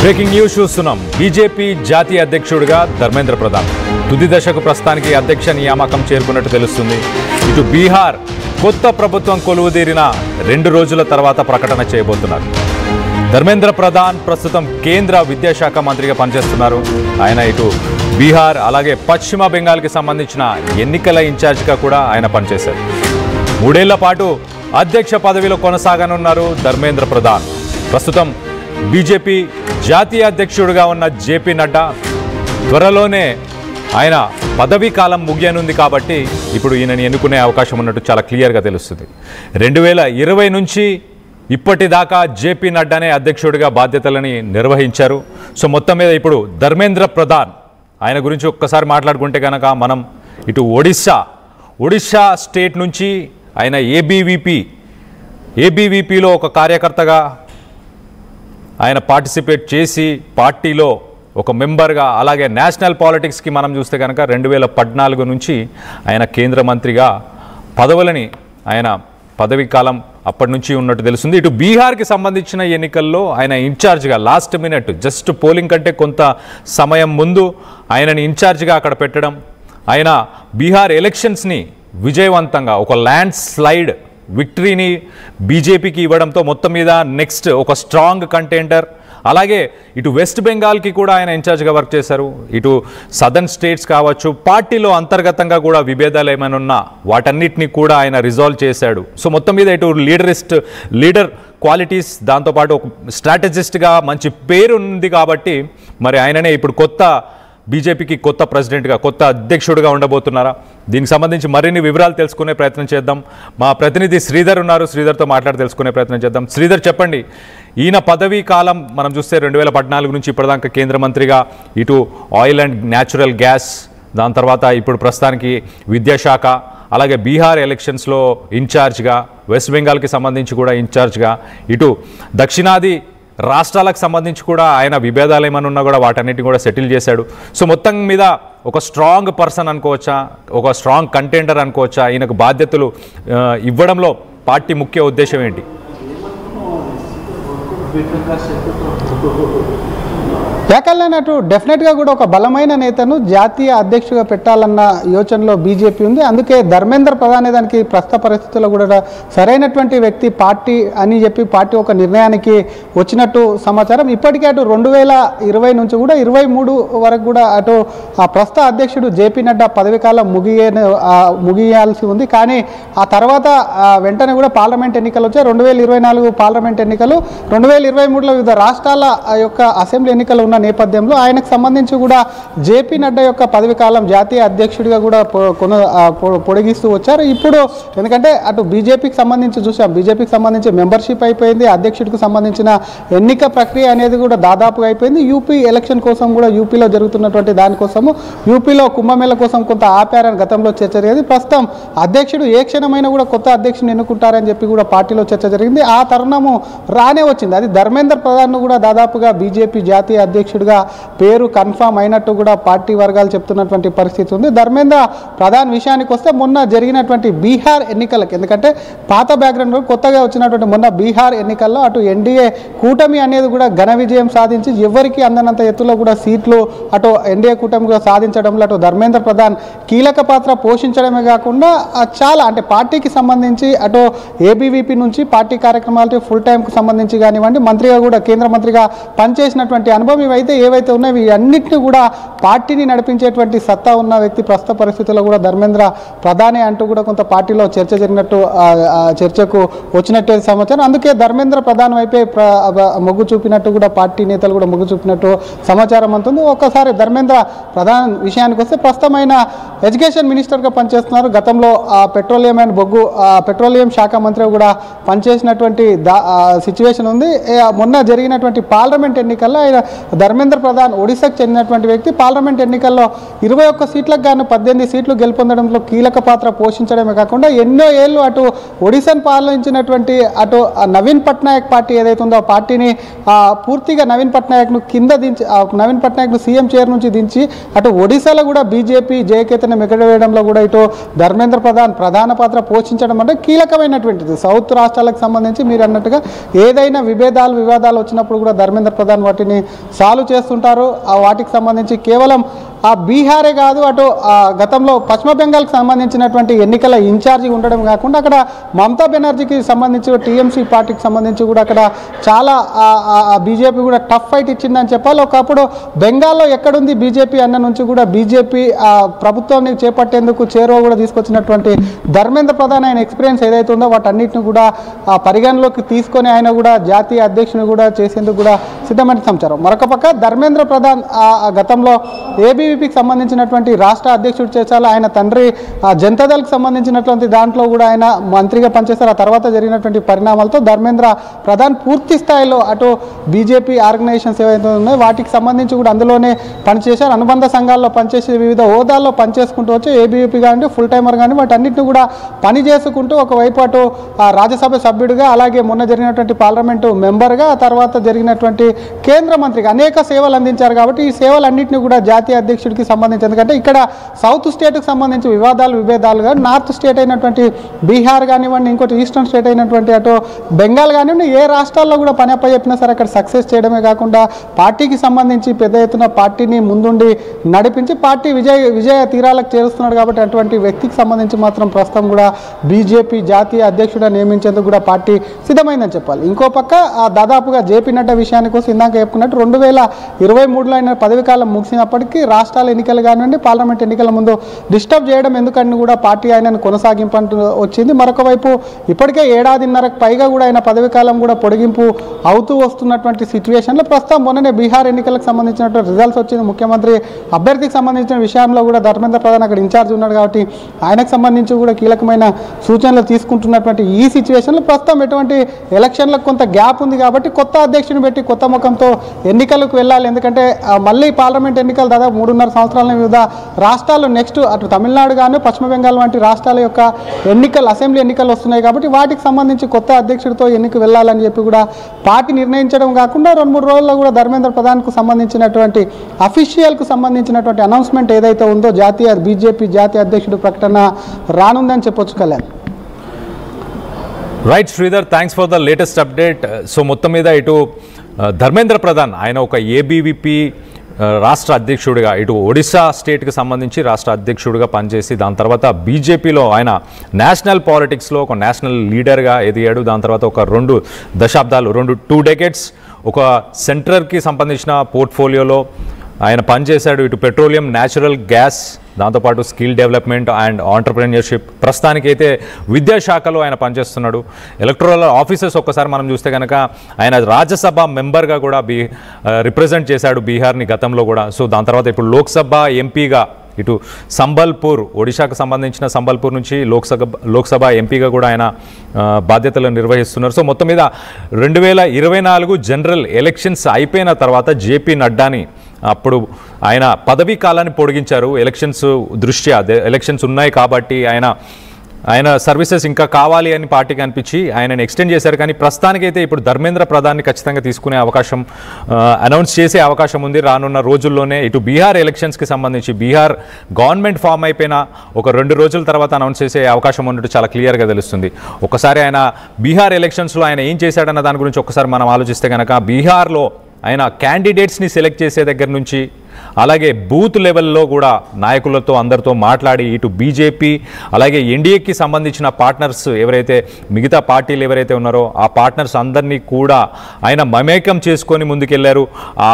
Breaking news చూస్తున్నాం. BJP జాతీయ అధ్యక్షుడిగా ధర్మేంద్ర ప్రధాన్ తుది దశకు ప్రస్తుతానికి అధ్యక్ష నియామకం చేరుకున్నట్టు తెలుస్తుంది. ఇటు బీహార్ కొత్త ప్రభుత్వం కొలువుదీరిన 2 రోజుల తర్వాత ప్రకటన చేయబోతున్నారు. ధర్మేంద్ర ప్రధాన్ ప్రస్తుతం కేంద్ర విద్యాశాఖ మంత్రిగా పనిచేస్తున్నారు. ఆయన ఇటు బీహార్ అలాగే పశ్చిమ బెంగాల్కి సంబంధించిన ఎన్నికల ఇన్ఛార్జిగా కూడా ఆయన పనిచేశారు. 3 ఏళ్ల పాటు అధ్యక్ష పదవిలో కొనసాగనున్నారు ధర్మేంద్ర ప్రధాన్. ప్రస్తుతం బీజేపీ జాతీయ అధ్యక్షుడిగా ఉన్న జేపీ నడ్డా త్వరలోనే ఆయన పదవీ కాలం ముగియనుంది కాబట్టి ఇప్పుడు ఈయనని ఎన్నుకునే అవకాశం ఉన్నట్టు చాలా క్లియర్గా తెలుస్తుంది. 2020 నుంచి ఇప్పటిదాకా జేపీ నడ్డానే అధ్యక్షుడిగా బాధ్యతలని నిర్వహించారు. సో మొత్తం మీద ఇప్పుడు ధర్మేంద్ర ప్రధాన్ ఆయన గురించి ఒక్కసారి మాట్లాడుకుంటే కనుక మనం ఇటు ఒడిశా స్టేట్ నుంచి ఆయన ఏబీవీపీలో ఒక కార్యకర్తగా ఆయన పార్టిసిపేట్ చేసి పార్టీలో ఒక మెంబర్గా అలాగే నేషనల్ పాలిటిక్స్కి మనం చూస్తే కనుక 2014 నుంచి ఆయన కేంద్ర మంత్రిగా పదవులని ఆయన పదవీ కాలం అప్పటి నుంచి ఉన్నట్టు తెలుస్తుంది. ఇటు బీహార్కి సంబంధించిన ఎన్నికల్లో ఆయన ఇన్ఛార్జ్గా లాస్ట్ మినిట్ జస్ట్ పోలింగ్ కంటే కొంత సమయం ముందు ఆయనని ఇన్ఛార్జ్గా అక్కడ పెట్టడం, ఆయన బీహార్ ఎలక్షన్స్ని విజయవంతంగా ఒక ల్యాండ్ స్లైడ్ విక్టరీని బీజేపీకి ఇవ్వడంతో మొత్తం మీద నెక్స్ట్ ఒక స్ట్రాంగ్ కంటెండర్. అలాగే ఇటు వెస్ట్ బెంగాల్కి కూడా ఆయన ఇన్ఛార్జ్గా వర్క్ చేశారు. ఇటు సదర్న్ స్టేట్స్ కావచ్చు, పార్టీలో అంతర్గతంగా కూడా విభేదాలు ఏమైనా ఉన్నా వాటన్నిటినీ కూడా ఆయన రిజాల్వ్ చేశాడు. సో మొత్తం మీద ఇటు లీడర్ క్వాలిటీస్, దాంతోపాటు ఒక స్ట్రాటజిస్ట్గా మంచి పేరు ఉంది కాబట్టి మరి ఆయననే ఇప్పుడు బీజేపీకి కొత్త ప్రెసిడెంట్గా కొత్త అధ్యక్షుడిగా ఉండబోతున్నారా? దీనికి సంబంధించి మరిన్ని వివరాలు తెలుసుకునే ప్రయత్నం చేద్దాం. మా ప్రతినిధి శ్రీధర్ ఉన్నారు, శ్రీధర్తో తెలుసుకునే ప్రయత్నం చేద్దాం. శ్రీధర్, చెప్పండి, ఈయన పదవీ కాలం మనం చూస్తే 2014 నుంచి ఇప్పటిదాకా కేంద్ర మంత్రిగా ఇటు ఆయిల్ అండ్ న్యాచురల్ గ్యాస్, దాని తర్వాత ఇప్పుడు ప్రస్తుతానికి విద్యాశాఖ, అలాగే బీహార్ ఎలక్షన్స్లో ఇన్ఛార్జ్గా, వెస్ట్ బెంగాల్కి సంబంధించి కూడా ఇన్ఛార్జ్గా, ఇటు దక్షిణాది రాష్ట్రాలకు సంబంధించి కూడా ఆయన విభేదాలు ఏమైనా ఉన్నా కూడా వాటన్నిటిని కూడా సెటిల్ చేశాడు. సో మొత్తం మీద ఒక స్ట్రాంగ్ పర్సన్ అనుకోవచ్చా, ఒక స్ట్రాంగ్ కంటెండర్ అనుకోవచ్చా? ఈయనకు బాధ్యతలు ఇవ్వడంలో పార్టీ ముఖ్య ఉద్దేశం ఏంటి? ఏకల్నట్టు డెఫినెట్గా కూడా ఒక బలమైన నేతను జాతీయ అధ్యక్షుడిగా పెట్టాలన్న యోచనలో బీజేపీ ఉంది. అందుకే ధర్మేంద్ర ప్రధాన్ దానికి ప్రస్తుత పరిస్థితుల్లో కూడా సరైనటువంటి వ్యక్తి పార్టీ అని చెప్పి పార్టీ ఒక నిర్ణయానికి వచ్చినట్టు సమాచారం. ఇప్పటికే అటు 2020 నుంచి కూడా 23 వరకు కూడా అటు ఆ ప్రస్తుత అధ్యక్షుడు జేపీ నడ్డా పదవీకాలం ముగియాల్సి ఉంది. కానీ ఆ తర్వాత వెంటనే కూడా పార్లమెంట్ ఎన్నికలు వచ్చాయి. 2024 పార్లమెంట్ ఎన్నికలు, 2023లో వివిధ రాష్ట్రాల యొక్క అసెంబ్లీ ఎన్నికలు ఉన్న నేపథ్యంలో ఆయనకు సంబంధించి కూడా జేపీ నడ్డా యొక్క పదవి కాలం జాతీయ అధ్యక్షుడిగా కూడా పొడిగిస్తూ వచ్చారు. ఇప్పుడు ఎందుకంటే అటు బీజేపీకి సంబంధించి చూసాం, బీజేపీకి సంబంధించి మెంబర్షిప్ అయిపోయింది, అధ్యక్షుడికి సంబంధించిన ఎన్నిక ప్రక్రియ అనేది కూడా దాదాపుగా అయిపోయింది. యూపీ ఎలక్షన్ కోసం కూడా యూపీలో జరుగుతున్నటువంటి దానికోసము యూపీలో కుంభమేళ కోసం కొంత ఆపారని గతంలో చర్చ జరిగింది. ప్రస్తుతం అధ్యక్షుడు ఏ క్షణమైనా కూడా కొత్త అధ్యక్షుడిని ఎన్నుకుంటారని చెప్పి కూడా పార్టీలో చర్చ జరిగింది. ఆ తరుణము రానే వచ్చింది. అది ధర్మేంద్ర ప్రధాన్ కూడా దాదాపుగా బీజేపీ జాతీయ అధ్యక్షుడిగా పేరు కన్ఫామ్ అయినట్టు కూడా పార్టీ వర్గాలు చెప్తున్నటువంటి పరిస్థితి ఉంది. ధర్మేంద్ర ప్రధాన్ విషయానికి వస్తే మొన్న జరిగినటువంటి బీహార్ ఎన్నికలకు, ఎందుకంటే పాత బ్యాక్గ్రౌండ్ కొత్తగా వచ్చినటువంటి మొన్న బీహార్ ఎన్నికల్లో అటు ఎన్డీఏ కూటమి అనేది కూడా ఘన విజయం సాధించి ఎవరికి అందనంత ఎత్తులో కూడా సీట్లు అటు ఎన్డీఏ కూటమిగా సాధించడంలో అటు ధర్మేంద్ర ప్రధాన్ కీలక పాత్ర పోషించడమే కాకుండా చాలా అంటే పార్టీకి సంబంధించి అటు ఏబీవీపీ నుంచి పార్టీ కార్యక్రమాలకి ఫుల్ టైంకి సంబంధించి కానివ్వండి, మంత్రిగా కూడా కేంద్ర మంత్రిగా పనిచేసినటువంటి అనుభవం ఏవైతే ఉన్నాయో ఇవన్నిటిని కూడా పార్టీని నడిపించేటువంటి సత్తా ఉన్న వ్యక్తి ప్రస్తుత పరిస్థితుల్లో కూడా ధర్మేంద్ర ప్రధానే అంటూ కూడా కొంత పార్టీలో చర్చ జరిగినట్టు చర్చకు వచ్చినట్టు సమాచారం. అందుకే ధర్మేంద్ర ప్రధాన్ వైపే మొగ్గు చూపినట్టు కూడా పార్టీ నేతలు కూడా మొగ్గు చూపినట్టు సమాచారం అంటుంది. ఒక్కసారి ధర్మేంద్ర ప్రధాన్ విషయానికి వస్తే ప్రస్తుతం ఆయన ఎడ్యుకేషన్ మినిస్టర్గా పనిచేస్తున్నారు. గతంలో పెట్రోలియం శాఖ మంత్రి కూడా పనిచేసినటువంటి సిచ్యువేషన్ ఉంది. మొన్న జరిగినటువంటి పార్లమెంట్ ఎన్నికల్లో ఆయన ధర్మేంద్ర ప్రధాన్ ఒడిశాకు చెందినటువంటి వ్యక్తి పార్లమెంట్ ఎన్నికల్లో 21 సీట్లకు గాను 18 సీట్లు గెలుపొందడంలో కీలక పాత్ర పోషించడమే కాకుండా ఎన్నో ఏళ్ళు అటు ఒడిశాను పాలించినటువంటి అటు నవీన్ పట్నాయక్ పార్టీ ఏదైతే ఉందో ఆ పార్టీని పూర్తిగా నవీన్ పట్నాయక్ను కింద దించి నవీన్ పట్నాయక్ను సీఎం చైర్ నుంచి దించి అటు ఒడిశాలో కూడా బీజేపీ జయకేతనం ఎగరవేయడంలో కూడా ఇటు ధర్మేంద్ర ప్రధాన్ ప్రధాన పాత్ర పోషించడం అంటే కీలకమైనటువంటిది. సౌత్ రాష్ట్రాలకు సంబంధించి మీరు అన్నట్టుగా ఏదైనా వివాదాలు వచ్చినప్పుడు కూడా ధర్మేంద్ర ప్రధాన్ వాటిని సాల్వ్ చేస్తుంటారు. వాటికి సంబంధించి కేవలం బీహారే కాదు, అటు గతంలో పశ్చిమ బెంగాల్కి సంబంధించినటువంటి ఎన్నికల ఇన్ఛార్జి ఉండడం కాకుండా అక్కడ మమతా బెనర్జీకి సంబంధించి టీఎంసీ పార్టీకి సంబంధించి కూడా అక్కడ చాలా బీజేపీ కూడా టఫ్ ఫైట్ ఇచ్చిందని చెప్పాలి. ఒకప్పుడు బెంగాల్లో ఎక్కడుంది బీజేపీ అన్న నుంచి కూడా బీజేపీ ప్రభుత్వాన్ని చేపట్టేందుకు చేరువ కూడా తీసుకొచ్చినటువంటి ధర్మేంద్ర ప్రధాన్ ఆయన ఎక్స్పీరియన్స్ ఏదైతే ఉందో వాటన్నిటిని కూడా పరిగణలోకి తీసుకొని ఆయన కూడా జాతీయ అధ్యక్షుని కూడా చేసేందుకు కూడా సిద్ధమైన సమాచారం. మరొక పక్క ధర్మేంద్ర ప్రధాన్ గతంలో ఏబీవీపీకి సంబంధించినటువంటి రాష్ట్ర అధ్యక్షుడు చేశారు. ఆయన తండ్రి జనతాదళ్కి సంబంధించినటువంటి దాంట్లో కూడా ఆయన మంత్రిగా పనిచేశారు. ఆ తర్వాత జరిగినటువంటి పరిణామాలతో ధర్మేంద్ర ప్రధాన్ పూర్తి స్థాయిలో అటు బీజేపీ ఆర్గనైజేషన్స్ ఏవైతే ఉన్నాయో వాటికి సంబంధించి కూడా అందులోనే పనిచేశారు. అనుబంధ సంఘాల్లో పనిచేసి వివిధ హోదాల్లో పనిచేసుకుంటూ వచ్చి ఏబీవీపీ కానీ ఫుల్ టైమర్ కానీ వాటన్నిటిని కూడా పని చేసుకుంటూ ఒకవైపు అటు రాజ్యసభ సభ్యుడిగా అలాగే మొన్న జరిగినటువంటి పార్లమెంటు మెంబర్గా ఆ తర్వాత జరిగినటువంటి కేంద్ర మంత్రిగా అనేక సేవలు అందించారు. కాబట్టి ఈ సేవలన్నింటినీ కూడా జాతీయ అధ్యక్షుడికి సంబంధించి, ఎందుకంటే ఇక్కడ సౌత్ స్టేట్కి సంబంధించి విభేదాలుగా నార్త్ స్టేట్ అయినటువంటి బీహార్ కానివ్వండి, ఇంకోటి ఈస్టర్న్ స్టేట్ అయినటువంటి అటు బెంగాల్ కానివ్వండి, ఏ రాష్ట్రాల్లో కూడా పని అప్పచెప్పినా సరే అక్కడ సక్సెస్ చేయడమే కాకుండా పార్టీకి సంబంధించి పెద్ద ఎత్తున పార్టీని ముందుండి నడిపించి పార్టీ విజయ తీరాలకు చేరుస్తున్నాడు. కాబట్టి అటువంటి వ్యక్తికి సంబంధించి మాత్రం ప్రస్తుతం కూడా బీజేపీ జాతీయ అధ్యక్షుడిని నియమించేందుకు కూడా పార్టీ సిద్ధమైందని చెప్పాలి. ఇంకో పక్క దాదాపుగా జేపీ నడ్డా విషయానికి వస్తే ఇందాక చెప్పుకున్నట్టు 2023లో ఆయన పదవి కాలం ముగిసినప్పటికీ రాష్ట్రాల ఎన్నికలు కానివ్వండి పార్లమెంట్ ఎన్నికల ముందు డిస్టర్బ్ చేయడం ఎందుకని కూడా పార్టీ ఆయనను కొనసాగింపంటూ వచ్చింది. మరొక వైపు ఇప్పటికే 1.5 పైగా కూడా ఆయన పదవి కాలం కూడా పొడిగింపు అవుతూ వస్తున్నటువంటి సిచ్యువేషన్లో ప్రస్తుతం మొన్ననే బీహార్ ఎన్నికలకు సంబంధించినటువంటి రిజల్ట్స్ వచ్చింది. ముఖ్యమంత్రి అభ్యర్థికి సంబంధించిన విషయంలో కూడా ధర్మేంద్ర ప్రధాన్ అక్కడ ఇన్ఛార్జ్ ఉన్నాడు. కాబట్టి ఆయనకు సంబంధించి కూడా కీలకమైన సూచనలు తీసుకుంటున్నటువంటి ఈ సిచ్యువేషన్లో ప్రస్తుతం ఎటువంటి ఎలక్షన్లకు కొంత గ్యాప్ ఉంది. కాబట్టి కొత్త అధ్యక్షుని పెట్టి కొత్త ముఖంతో ఎన్నికలకు వెళ్ళాలి. ఎందుకంటే మళ్ళీ పార్లమెంట్ ఎన్నికలు దాదాపు 3.5 సంవత్సరాల వివిధ రాష్ట్రాలు నెక్స్ట్ అటు తమిళనాడు కానీ పశ్చిమ బెంగాల్ వంటి రాష్ట్రాల యొక్క అసెంబ్లీ ఎన్నికలు వస్తున్నాయి. కాబట్టి వాటికి సంబంధించి కొత్త అధ్యక్షుడితో ఎన్నిక వెళ్ళాలని చెప్పి కూడా పార్టీ నిర్ణయించడం కాకుండా 2-3 రోజుల్లో కూడా ధర్మేంద్ర ప్రధాన్కు సంబంధించినటువంటి అఫీషియల్కు సంబంధించినటువంటి అనౌన్స్మెంట్ ఏదైతే ఉందో బీజేపీ జాతీయ అధ్యక్షుడు ప్రకటన రానుందని చెప్పొచ్చు. Kalyan. Right Sridhar, thanks for the latest update. So మొత్తం మీద ఇటు ధర్మేంద్ర ప్రధాన్ ఆయన ఒక ఏబీవీపీ రాష్ట్ర అధ్యక్షుడిగా ఇటు ఒడిశా స్టేట్కి సంబంధించి రాష్ట్ర అధ్యక్షుడిగా పనిచేసి దాని తర్వాత బీజేపీలో ఆయన నేషనల్ పాలిటిక్స్లో ఒక నేషనల్ లీడర్గా ఎదిగాడు. దాని తర్వాత ఒక 2 దశాబ్దాలు 2 డెకేడ్స్ ఒక సెంటర్కి సంబంధించిన పోర్ట్ఫోలియోలో ఆయన పనిచేశాడు. ఇటు పెట్రోలియం, న్యాచురల్ గ్యాస్, దాంతోపాటు స్కిల్ డెవలప్మెంట్ అండ్ ఆంటర్ప్రెన్యూర్షిప్, ప్రస్తుతానికైతే విద్యాశాఖలో ఆయన పనిచేస్తున్నాడు. ఎలక్టోరల్ ఆఫీసర్స్ ఒక్కసారి మనం చూస్తే కనుక ఆయన రాజ్యసభ మెంబర్గా కూడా రిప్రజెంట్ చేశాడు బీహార్ని గతంలో కూడా. సో దాని తర్వాత ఇప్పుడు లోక్సభ ఎంపీగా ఇటు సంబల్పూర్, ఒడిశాకు సంబంధించిన సంబల్పూర్ నుంచి లోక్సభ ఎంపీగా కూడా ఆయన బాధ్యతలు నిర్వహిస్తున్నారు. సో మొత్తం మీద 2024 జనరల్ ఎలక్షన్స్ అయిపోయిన తర్వాత జేపీ నడ్డాని అప్పుడు ఆయన పదవీ కాలాన్ని పొడిగించారు. ఎలక్షన్స్ దృష్ట్యా ఎలక్షన్స్ ఉన్నాయి కాబట్టి ఆయన సర్వీసెస్ ఇంకా కావాలి అని పార్టీకి అనిపించి ఆయనను ఎక్స్టెండ్ చేశారు. కానీ ప్రస్తుతానికైతే ఇప్పుడు ధర్మేంద్ర ప్రధాన్ని ఖచ్చితంగా తీసుకునే అవకాశం, అనౌన్స్ చేసే అవకాశం ఉంది రానున్న రోజుల్లోనే. ఇటు బీహార్ ఎలక్షన్స్కి సంబంధించి బీహార్ గవర్నమెంట్ ఫామ్ అయిపోయిన ఒక 2 రోజుల తర్వాత అనౌన్స్ చేసే అవకాశం ఉన్నట్టు చాలా క్లియర్గా తెలుస్తుంది. ఒకసారి ఆయన బీహార్ ఎలక్షన్స్లో ఆయన ఏం చేశాడన్న దాని గురించి ఒకసారి మనం ఆలోచిస్తే కనుక బీహార్లో ఆయన క్యాండిడేట్స్ని సెలెక్ట్ చేసే దగ్గర నుంచి అలాగే బూత్ లెవెల్లో కూడా నాయకులతో అందరితో మాట్లాడి ఇటు బీజేపీ అలాగే ఎన్డీఏకి సంబంధించిన పార్ట్నర్స్ ఎవరైతే మిగతా పార్టీలు ఎవరైతే ఉన్నారో ఆ పార్ట్నర్స్ అందరినీ కూడా ఆయన మమేకం చేసుకొని ముందుకెళ్లారు. ఆ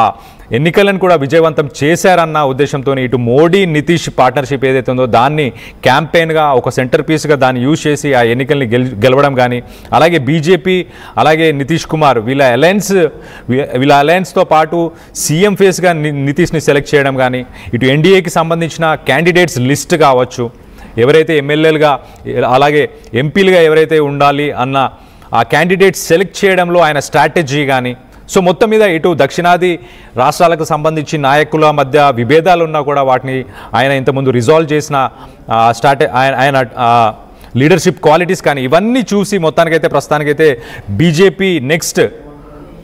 ఎన్నికలను కూడా విజయవంతం చేశారన్న ఉద్దేశంతో ఇటు మోడీ నితీష్ పార్ట్నర్షిప్ ఏదైతే ఉందో దాన్ని క్యాంపెయిన్గా ఒక సెంటర్ పీస్గా దాన్ని యూజ్ చేసి ఆ ఎన్నికల్ని గెలవడం కానీ, అలాగే బీజేపీ అలాగే నితీష్ కుమార్ వీళ్ళ అలయన్స్తో పాటు సీఎం ఫేస్గా నితీష్ని సెలెక్ట్ చేయడం కానీ, ఇటు ఎన్డీఏకి సంబంధించిన క్యాండిడేట్స్ లిస్ట్ కావచ్చు, ఎవరైతే ఎమ్మెల్యేలుగా అలాగే ఎంపీలుగా ఎవరైతే ఉండాలి అన్న ఆ క్యాండిడేట్స్ సెలెక్ట్ చేయడంలో ఆయన స్ట్రాటజీ కానీ, సో మొత్తం మీద ఇటు దక్షిణాది రాష్ట్రాలకు సంబంధించి నాయకుల మధ్య విభేదాలు ఉన్నా కూడా వాటిని ఆయన ఇంతకుముందు రిజాల్వ్ చేసిన ఆయన లీడర్షిప్ క్వాలిటీస్ కానీ ఇవన్నీ చూసి మొత్తానికైతే ప్రస్తుతానికైతే బీజేపీ నెక్స్ట్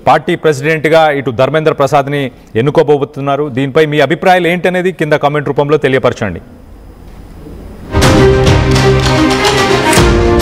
పార్టీ ప్రెసిడెంట్గా ఇటు ధర్మేంద్ర ప్రసాద్ని ఎన్నుకోబోతున్నారు. దీనిపై మీ అభిప్రాయాలు ఏంటనేది కింద కామెంట్ రూపంలో తెలియపరచండి.